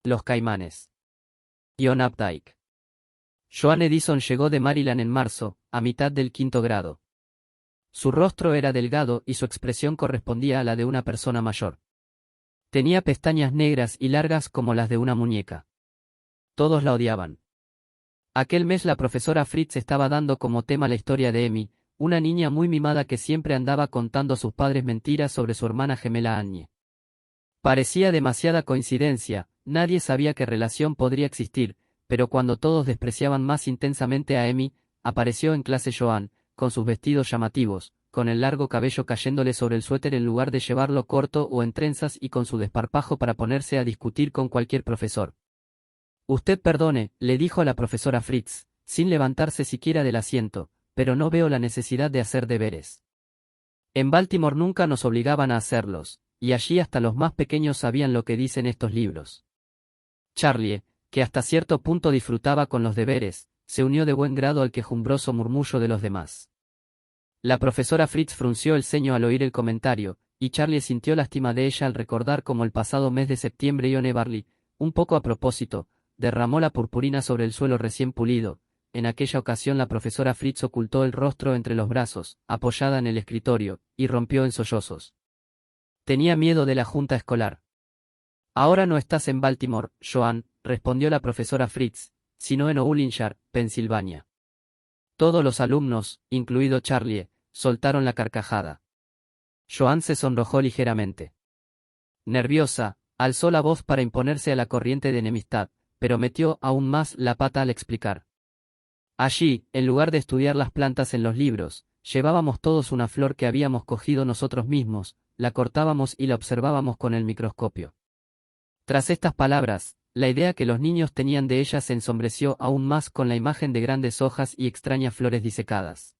Los Caimanes. John Updike. Joan Edison llegó de Maryland en marzo, a mitad del quinto grado. Su rostro era delgado y su expresión correspondía a la de una persona mayor. Tenía pestañas negras y largas como las de una muñeca. Todos la odiaban. Aquel mes la profesora Fritz estaba dando como tema la historia de Emmy, una niña muy mimada que siempre andaba contando a sus padres mentiras sobre su hermana gemela Annie. Parecía demasiada coincidencia, nadie sabía qué relación podría existir, pero cuando todos despreciaban más intensamente a Emmy, apareció en clase Joan, con sus vestidos llamativos, con el largo cabello cayéndole sobre el suéter en lugar de llevarlo corto o en trenzas y con su desparpajo para ponerse a discutir con cualquier profesor. Usted perdone, le dijo la profesora Fritz, sin levantarse siquiera del asiento, pero no veo la necesidad de hacer deberes. En Baltimore nunca nos obligaban a hacerlos, y allí hasta los más pequeños sabían lo que dicen estos libros. Charlie, que hasta cierto punto disfrutaba con los deberes, se unió de buen grado al quejumbroso murmullo de los demás. La profesora Fritz frunció el ceño al oír el comentario, y Charlie sintió lástima de ella al recordar cómo el pasado mes de septiembre Ione Barley, un poco a propósito, derramó la purpurina sobre el suelo recién pulido. En aquella ocasión la profesora Fritz ocultó el rostro entre los brazos, apoyada en el escritorio, y rompió en sollozos. Tenía miedo de la junta escolar. Ahora no estás en Baltimore, Joan, respondió la profesora Fritz, sino en Ullinshire, Pensilvania. Todos los alumnos, incluido Charlie, soltaron la carcajada. Joan se sonrojó ligeramente. Nerviosa, alzó la voz para imponerse a la corriente de enemistad, pero metió aún más la pata al explicar. Allí, en lugar de estudiar las plantas en los libros, llevábamos todos una flor que habíamos cogido nosotros mismos, la cortábamos y la observábamos con el microscopio. Tras estas palabras, la idea que los niños tenían de ella se ensombreció aún más con la imagen de grandes hojas y extrañas flores disecadas.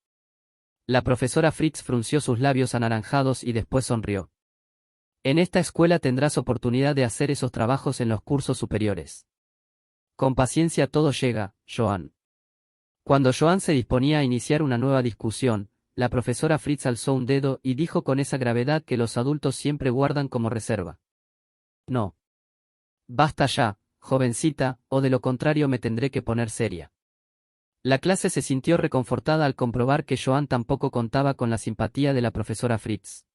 La profesora Fritz frunció sus labios anaranjados y después sonrió. En esta escuela tendrás oportunidad de hacer esos trabajos en los cursos superiores. Con paciencia todo llega, Joan. Cuando Joan se disponía a iniciar una nueva discusión, la profesora Fritz alzó un dedo y dijo con esa gravedad que los adultos siempre guardan como reserva. No. Basta ya, jovencita, o de lo contrario me tendré que poner seria. La clase se sintió reconfortada al comprobar que Joan tampoco contaba con la simpatía de la profesora Fritz.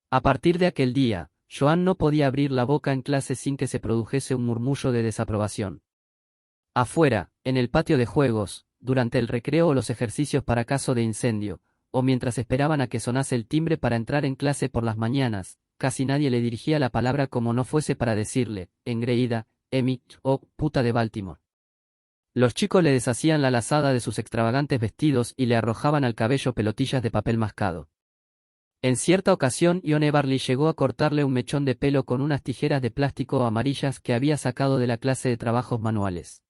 A partir de aquel día, Joan no podía abrir la boca en clase sin que se produjese un murmullo de desaprobación. Afuera, en el patio de juegos, durante el recreo o los ejercicios para caso de incendio, o mientras esperaban a que sonase el timbre para entrar en clase por las mañanas, casi nadie le dirigía la palabra como no fuese para decirle, engreída, Emmy, o puta de Baltimore. Los chicos le deshacían la lazada de sus extravagantes vestidos y le arrojaban al cabello pelotillas de papel mascado. En cierta ocasión Ione Barley llegó a cortarle un mechón de pelo con unas tijeras de plástico amarillas que había sacado de la clase de trabajos manuales.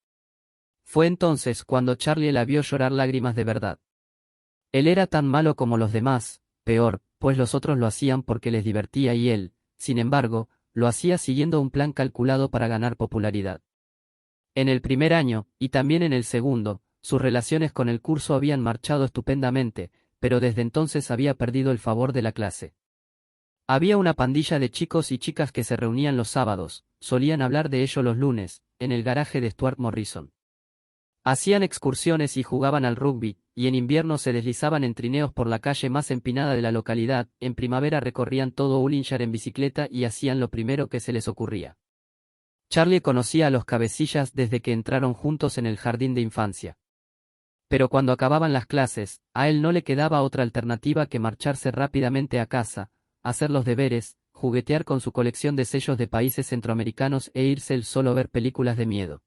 Fue entonces cuando Charlie la vio llorar lágrimas de verdad. Él era tan malo como los demás, peor, pues los otros lo hacían porque les divertía y él, sin embargo, lo hacía siguiendo un plan calculado para ganar popularidad. En el primer año, y también en el segundo, sus relaciones con el curso habían marchado estupendamente, pero desde entonces había perdido el favor de la clase. Había una pandilla de chicos y chicas que se reunían los sábados, solían hablar de ello los lunes, en el garaje de Stuart Morrison. Hacían excursiones y jugaban al rugby, y en invierno se deslizaban en trineos por la calle más empinada de la localidad, en primavera recorrían todo Ullinshire en bicicleta y hacían lo primero que se les ocurría. Charlie conocía a los cabecillas desde que entraron juntos en el jardín de infancia. Pero cuando acababan las clases, a él no le quedaba otra alternativa que marcharse rápidamente a casa, hacer los deberes, juguetear con su colección de sellos de países centroamericanos e irse él solo a ver películas de miedo.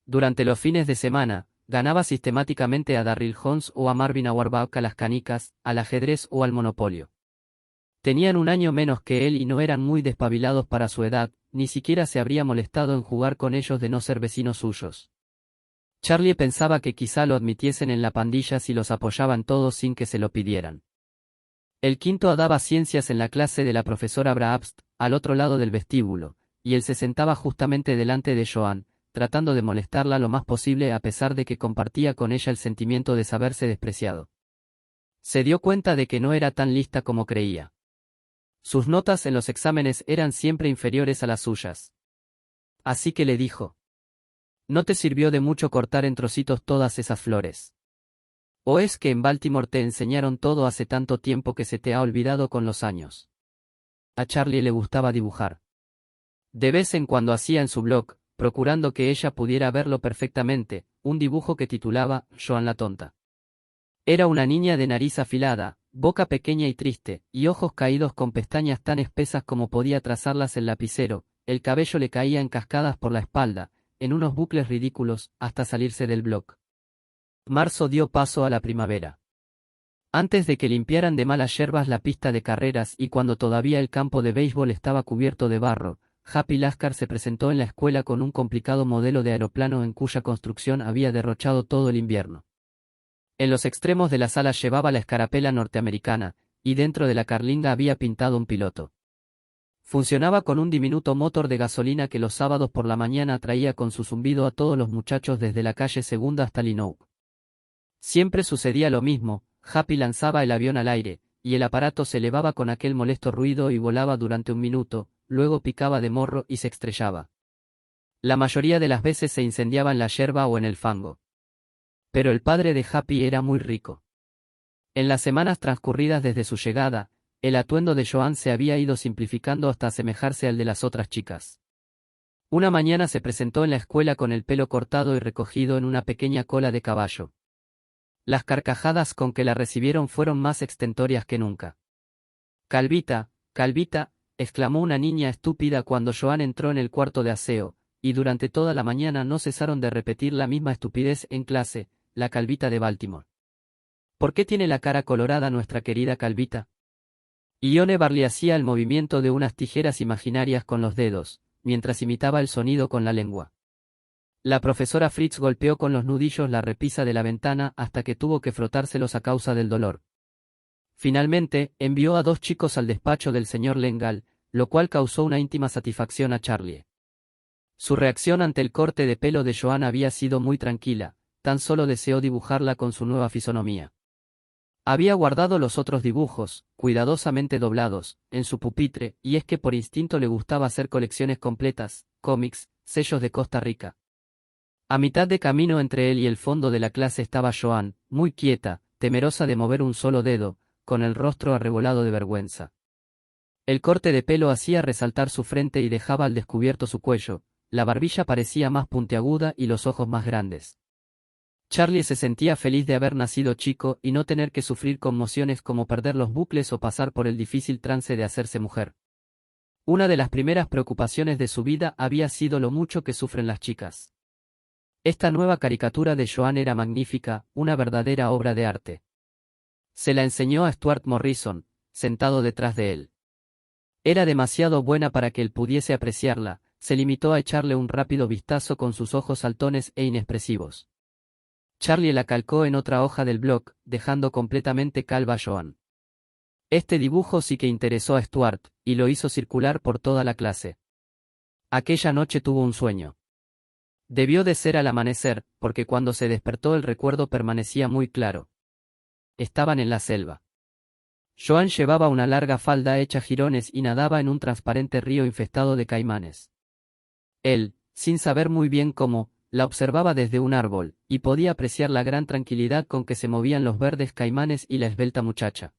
Durante los fines de semana, ganaba sistemáticamente a Darryl Jones o a Marvin Auerbach a las canicas, al ajedrez o al monopolio. Tenían un año menos que él y no eran muy despabilados para su edad, ni siquiera se habría molestado en jugar con ellos de no ser vecinos suyos. Charlie pensaba que quizá lo admitiesen en la pandilla si los apoyaban todos sin que se lo pidieran. El quinto daba ciencias en la clase de la profesora Brabst, al otro lado del vestíbulo, y él se sentaba justamente delante de Joan, tratando de molestarla lo más posible a pesar de que compartía con ella el sentimiento de saberse despreciado. Se dio cuenta de que no era tan lista como creía. Sus notas en los exámenes eran siempre inferiores a las suyas. Así que le dijo: «No te sirvió de mucho cortar en trocitos todas esas flores. ¿O es que en Baltimore te enseñaron todo hace tanto tiempo que se te ha olvidado con los años?». A Charlie le gustaba dibujar. De vez en cuando hacía en su blog, procurando que ella pudiera verlo perfectamente, un dibujo que titulaba «Joan la tonta». Era una niña de nariz afilada, boca pequeña y triste, y ojos caídos con pestañas tan espesas como podía trazarlas el lapicero. El cabello le caía en cascadas por la espalda, en unos bucles ridículos, hasta salirse del blog. Marzo dio paso a la primavera. Antes de que limpiaran de malas yerbas la pista de carreras y cuando todavía el campo de béisbol estaba cubierto de barro, Happy Lascar se presentó en la escuela con un complicado modelo de aeroplano en cuya construcción había derrochado todo el invierno. En los extremos de las alas llevaba la escarapela norteamericana, y dentro de la carlinga había pintado un piloto. Funcionaba con un diminuto motor de gasolina que los sábados por la mañana traía con su zumbido a todos los muchachos desde la calle Segunda hasta Linoux. Siempre sucedía lo mismo: Happy lanzaba el avión al aire, y el aparato se elevaba con aquel molesto ruido y volaba durante un minuto, luego picaba de morro y se estrellaba. La mayoría de las veces se incendiaba en la yerba o en el fango. Pero el padre de Happy era muy rico. En las semanas transcurridas desde su llegada, el atuendo de Joan se había ido simplificando hasta asemejarse al de las otras chicas. Una mañana se presentó en la escuela con el pelo cortado y recogido en una pequeña cola de caballo. Las carcajadas con que la recibieron fueron más extentorias que nunca. «Calvita, Calvita», exclamó una niña estúpida cuando Joan entró en el cuarto de aseo, y durante toda la mañana no cesaron de repetir la misma estupidez en clase: «La Calvita de Baltimore». «¿Por qué tiene la cara colorada nuestra querida Calvita?». Ione Barley hacía el movimiento de unas tijeras imaginarias con los dedos, mientras imitaba el sonido con la lengua. La profesora Fritz golpeó con los nudillos la repisa de la ventana hasta que tuvo que frotárselos a causa del dolor. Finalmente, envió a 2 chicos al despacho del señor Lengal, lo cual causó una íntima satisfacción a Charlie. Su reacción ante el corte de pelo de Joan había sido muy tranquila, tan solo deseó dibujarla con su nueva fisonomía. Había guardado los otros dibujos, cuidadosamente doblados, en su pupitre, y es que por instinto le gustaba hacer colecciones completas, cómics, sellos de Costa Rica. A mitad de camino entre él y el fondo de la clase estaba Joan, muy quieta, temerosa de mover un solo dedo, con el rostro arrebolado de vergüenza. El corte de pelo hacía resaltar su frente y dejaba al descubierto su cuello, la barbilla parecía más puntiaguda y los ojos más grandes. Charlie se sentía feliz de haber nacido chico y no tener que sufrir conmociones como perder los bucles o pasar por el difícil trance de hacerse mujer. Una de las primeras preocupaciones de su vida había sido lo mucho que sufren las chicas. Esta nueva caricatura de Joan era magnífica, una verdadera obra de arte. Se la enseñó a Stuart Morrison, sentado detrás de él. Era demasiado buena para que él pudiese apreciarla, se limitó a echarle un rápido vistazo con sus ojos saltones e inexpresivos. Charlie la calcó en otra hoja del blog, dejando completamente calva a Joan. Este dibujo sí que interesó a Stuart, y lo hizo circular por toda la clase. Aquella noche tuvo un sueño. Debió de ser al amanecer, porque cuando se despertó el recuerdo permanecía muy claro. Estaban en la selva. Joan llevaba una larga falda hecha jirones y nadaba en un transparente río infestado de caimanes. Él, sin saber muy bien cómo, la observaba desde un árbol, y podía apreciar la gran tranquilidad con que se movían los verdes caimanes y la esbelta muchacha.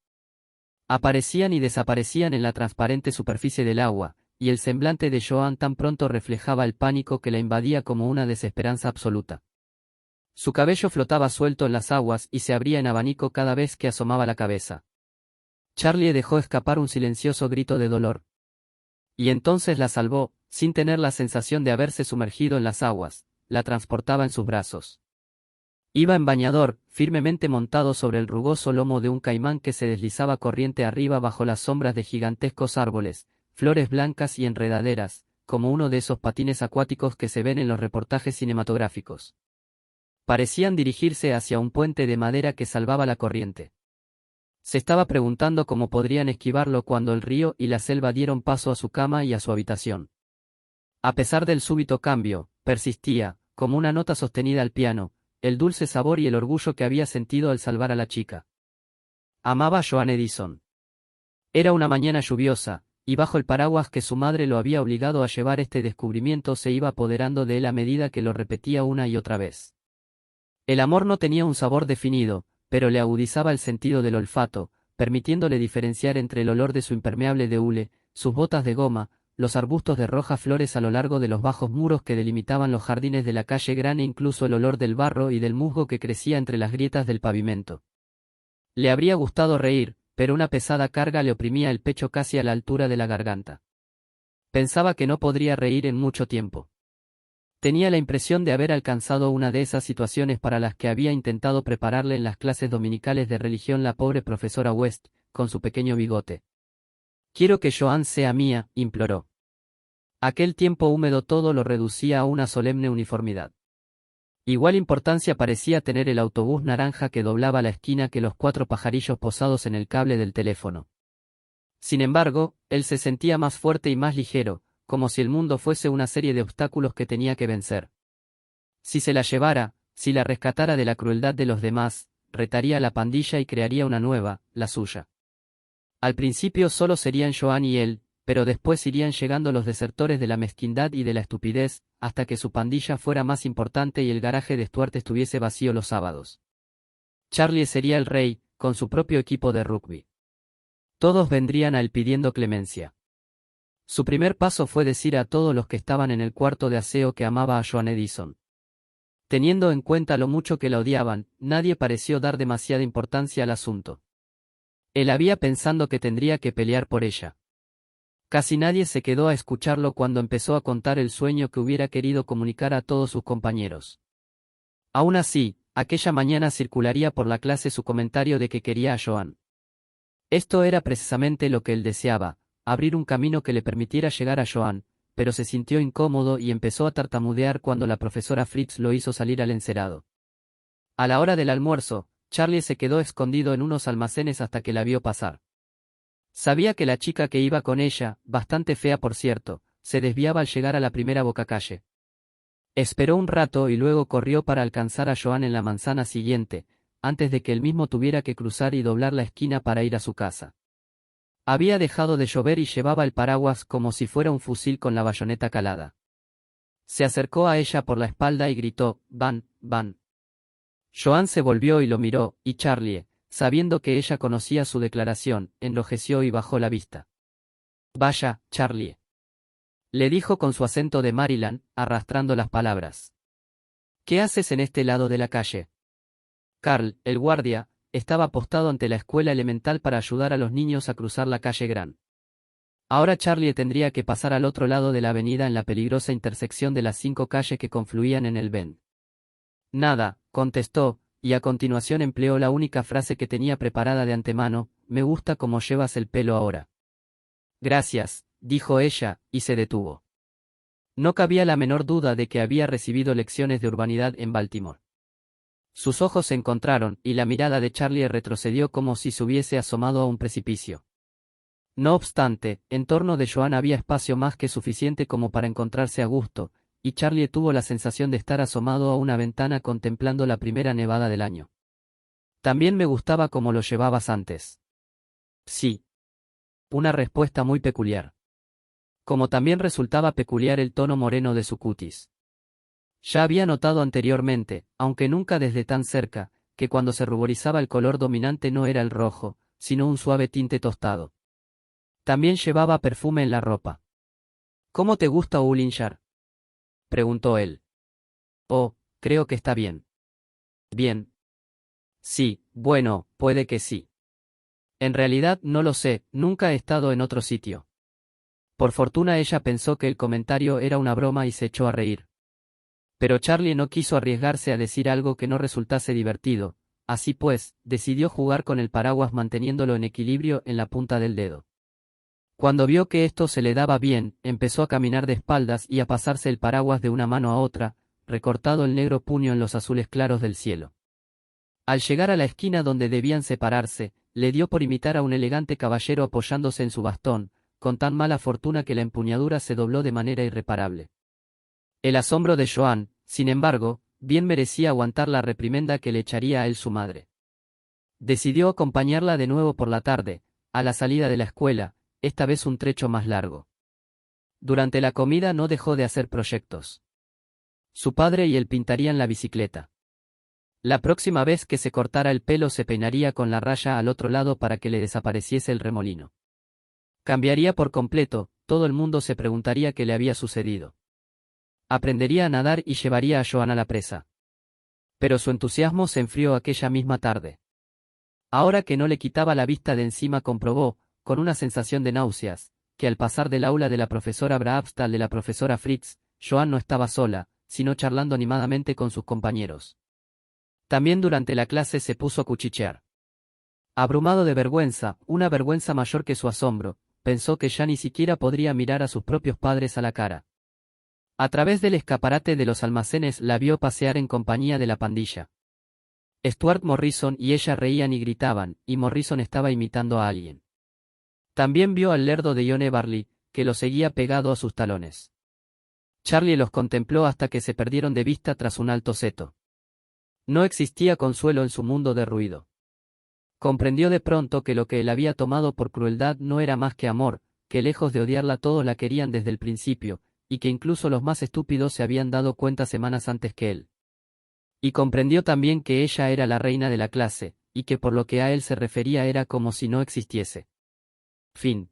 Aparecían y desaparecían en la transparente superficie del agua, y el semblante de Joan tan pronto reflejaba el pánico que la invadía como una desesperanza absoluta. Su cabello flotaba suelto en las aguas y se abría en abanico cada vez que asomaba la cabeza. Charlie dejó escapar un silencioso grito de dolor. Y entonces la salvó, sin tener la sensación de haberse sumergido en las aguas, la transportaba en sus brazos. Iba en bañador, firmemente montado sobre el rugoso lomo de un caimán que se deslizaba corriente arriba bajo las sombras de gigantescos árboles, flores blancas y enredaderas, como uno de esos patines acuáticos que se ven en los reportajes cinematográficos. Parecían dirigirse hacia un puente de madera que salvaba la corriente. Se estaba preguntando cómo podrían esquivarlo cuando el río y la selva dieron paso a su cama y a su habitación. A pesar del súbito cambio, persistía, como una nota sostenida al piano, el dulce sabor y el orgullo que había sentido al salvar a la chica. Amaba a Joan Edison. Era una mañana lluviosa, y bajo el paraguas que su madre lo había obligado a llevar, este descubrimiento se iba apoderando de él a medida que lo repetía una y otra vez. El amor no tenía un sabor definido, pero le agudizaba el sentido del olfato, permitiéndole diferenciar entre el olor de su impermeable de hule, sus botas de goma, los arbustos de rojas flores a lo largo de los bajos muros que delimitaban los jardines de la calle Gran e incluso el olor del barro y del musgo que crecía entre las grietas del pavimento. Le habría gustado reír, pero una pesada carga le oprimía el pecho casi a la altura de la garganta. Pensaba que no podría reír en mucho tiempo. Tenía la impresión de haber alcanzado una de esas situaciones para las que había intentado prepararle en las clases dominicales de religión la pobre profesora West, con su pequeño bigote. «Quiero que Joan sea mía», imploró. Aquel tiempo húmedo todo lo reducía a una solemne uniformidad. Igual importancia parecía tener el autobús naranja que doblaba la esquina que los 4 pajarillos posados en el cable del teléfono. Sin embargo, él se sentía más fuerte y más ligero, como si el mundo fuese una serie de obstáculos que tenía que vencer. Si se la llevara, si la rescatara de la crueldad de los demás, retaría a la pandilla y crearía una nueva, la suya. Al principio solo serían Joan y él, pero después irían llegando los desertores de la mezquindad y de la estupidez, hasta que su pandilla fuera más importante y el garaje de Stuart estuviese vacío los sábados. Charlie sería el rey, con su propio equipo de rugby. Todos vendrían a él pidiendo clemencia. Su primer paso fue decir a todos los que estaban en el cuarto de aseo que amaba a Joan Edison. Teniendo en cuenta lo mucho que la odiaban, nadie pareció dar demasiada importancia al asunto. Él había pensando que tendría que pelear por ella. Casi nadie se quedó a escucharlo cuando empezó a contar el sueño que hubiera querido comunicar a todos sus compañeros. Aún así, aquella mañana circularía por la clase su comentario de que quería a Joan. Esto era precisamente lo que él deseaba, abrir un camino que le permitiera llegar a Joan, pero se sintió incómodo y empezó a tartamudear cuando la profesora Fritz lo hizo salir al encerado. A la hora del almuerzo, Charlie se quedó escondido en unos almacenes hasta que la vio pasar. Sabía que la chica que iba con ella, bastante fea por cierto, se desviaba al llegar a la primera bocacalle. Esperó un rato y luego corrió para alcanzar a Joan en la manzana siguiente, antes de que él mismo tuviera que cruzar y doblar la esquina para ir a su casa. Había dejado de llover y llevaba el paraguas como si fuera un fusil con la bayoneta calada. Se acercó a ella por la espalda y gritó, «Van, van». Joan se volvió y lo miró, y Charlie, sabiendo que ella conocía su declaración, enrojeció y bajó la vista. «Vaya, Charlie», le dijo con su acento de Maryland, arrastrando las palabras. «¿Qué haces en este lado de la calle?» Carl, el guardia, estaba apostado ante la escuela elemental para ayudar a los niños a cruzar la calle Gran. Ahora Charlie tendría que pasar al otro lado de la avenida en la peligrosa intersección de las 5 calles que confluían en el Bend. «Nada», contestó, y a continuación empleó la única frase que tenía preparada de antemano, «Me gusta cómo llevas el pelo ahora». «Gracias», dijo ella, y se detuvo. No cabía la menor duda de que había recibido lecciones de urbanidad en Baltimore. Sus ojos se encontraron, y la mirada de Charlie retrocedió como si se hubiese asomado a un precipicio. No obstante, en torno de Joan había espacio más que suficiente como para encontrarse a gusto, y Charlie tuvo la sensación de estar asomado a una ventana contemplando la primera nevada del año. «También me gustaba como lo llevabas antes». «Sí». Una respuesta muy peculiar. Como también resultaba peculiar el tono moreno de su cutis. Ya había notado anteriormente, aunque nunca desde tan cerca, que cuando se ruborizaba el color dominante no era el rojo, sino un suave tinte tostado. También llevaba perfume en la ropa. «¿Cómo te gusta Ullinjar?», preguntó él. «Oh, creo que está bien». «Bien». «Sí, bueno, puede que sí. En realidad no lo sé, nunca he estado en otro sitio». Por fortuna ella pensó que el comentario era una broma y se echó a reír. Pero Charlie no quiso arriesgarse a decir algo que no resultase divertido, así pues, decidió jugar con el paraguas manteniéndolo en equilibrio en la punta del dedo. Cuando vio que esto se le daba bien, empezó a caminar de espaldas y a pasarse el paraguas de una mano a otra, recortado el negro puño en los azules claros del cielo. Al llegar a la esquina donde debían separarse, le dio por imitar a un elegante caballero apoyándose en su bastón, con tan mala fortuna que la empuñadura se dobló de manera irreparable. El asombro de Joan, sin embargo, bien merecía aguantar la reprimenda que le echaría a él su madre. Decidió acompañarla de nuevo por la tarde, a la salida de la escuela, esta vez un trecho más largo. Durante la comida no dejó de hacer proyectos. Su padre y él pintarían la bicicleta. La próxima vez que se cortara el pelo se peinaría con la raya al otro lado para que le desapareciese el remolino. Cambiaría por completo, todo el mundo se preguntaría qué le había sucedido. Aprendería a nadar y llevaría a Joan a la presa. Pero su entusiasmo se enfrió aquella misma tarde. Ahora que no le quitaba la vista de encima comprobó, con una sensación de náuseas, que al pasar del aula de la profesora Braabst al de la profesora Fritz, Joan no estaba sola, sino charlando animadamente con sus compañeros. También durante la clase se puso a cuchichear. Abrumado de vergüenza, una vergüenza mayor que su asombro, pensó que ya ni siquiera podría mirar a sus propios padres a la cara. A través del escaparate de los almacenes la vio pasear en compañía de la pandilla. Stuart Morrison y ella reían y gritaban, y Morrison estaba imitando a alguien. También vio al lerdo de Ione Barley, que lo seguía pegado a sus talones. Charlie los contempló hasta que se perdieron de vista tras un alto seto. No existía consuelo en su mundo de ruido. Comprendió de pronto que lo que él había tomado por crueldad no era más que amor, que lejos de odiarla todos la querían desde el principio, y que incluso los más estúpidos se habían dado cuenta semanas antes que él. Y comprendió también que ella era la reina de la clase, y que por lo que a él se refería era como si no existiese. Fin.